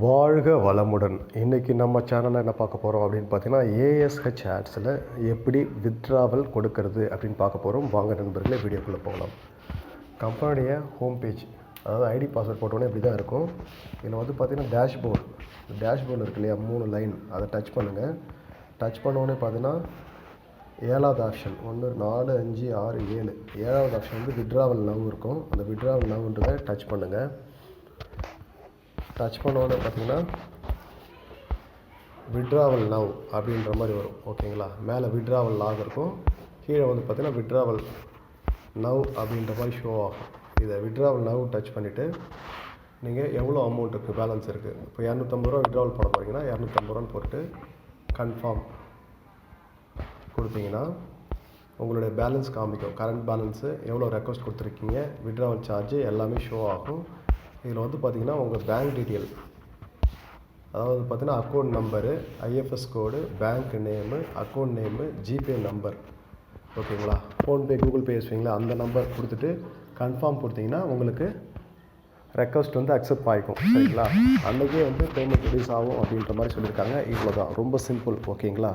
வாழ்க வளமுடன். இன்றைக்கி நம்ம சேனலில் என்ன பார்க்க போகிறோம் அப்படின்னு பார்த்தீங்கன்னா, ஏஎஸ்ஹெச் ஆட்ஸில் எப்படி வித்ட்ராவல் கொடுக்கறது அப்படின்னு பார்க்க போகிறோம். வாங்க நண்பர்களே, வீடியோக்குள்ளே போகலாம். கம்பெனியுடைய ஹோம் பேஜ், அதாவது ஐடி பாஸ்வேர்ட் போட்டோன்னே இப்படி தான் இருக்கும். இதில் வந்து பார்த்திங்கன்னா டேஷ்போர்டு இருக்கு இல்லையா, 3 லைன், அதை டச் பண்ணுங்கள். டச் பண்ணோடனே பார்த்தீங்கன்னா 7வது ஆப்ஷன் 1 4 5 6 7 7வது ஆப்ஷன் வந்து வித்ட்ராவல் நவ் இருக்கும். அந்த வித்ட்ராவல் நவ்ன்றதை டச் பண்ணுங்கள். டச் பண்ணோடனே பார்த்தீங்கன்னா வித்ட்ராவல் நவ் அப்படின்ற மாதிரி வரும். ஓகேங்களா, மேலே வித்ட்ராவல் லாக் இருக்கும், கீழே வந்து பார்த்தீங்கன்னா வித்ட்ராவல் நவ் அப்படின்ற மாதிரி ஷோ ஆகும். இதை வித்ட்ராவல் நவ் டச் பண்ணிவிட்டு நீங்கள் எவ்வளோ அமௌண்ட் இருக்குது, பேலன்ஸ் இருக்குது, இப்போ 250 ரூபா வித்ட்ராவல் பண்ண போகிறீங்கன்னா 250 ரூபான்னு போட்டு கன்ஃபார்ம் கொடுத்தீங்கன்னா உங்களுடைய பேலன்ஸ் காமிக்கும். கரண்ட் பேலன்ஸு, எவ்வளோ ரெக்வஸ்ட் கொடுத்துருக்கீங்க, வித்ட்ராவல் சார்ஜ் எல்லாமே ஷோ ஆகும். இதில் வந்து பார்த்திங்கன்னா உங்கள் பேங்க் டீட்டெயில், அதாவது பார்த்திங்கன்னா அக்கௌண்ட் நம்பரு, ஐஎஃப்எஸ் கோடு, bank name, account name, GPay number, ஓகேங்களா, ஃபோன்பே, கூகுள் பே வச்சுங்களா, அந்த நம்பர் கொடுத்துட்டு கன்ஃபார்ம் கொடுத்தீங்கன்னா உங்களுக்கு ரெக்வஸ்ட் வந்து அக்செப்ட் ஆகிக்கும். சரிங்களா, அன்றைக்கே வந்து பேமெண்ட் ரிலீஸ் ஆகும் அப்படின்ற மாதிரி சொல்லியிருக்காங்க. இவ்வளோ தான், ரொம்ப சிம்பிள். ஓகேங்களா.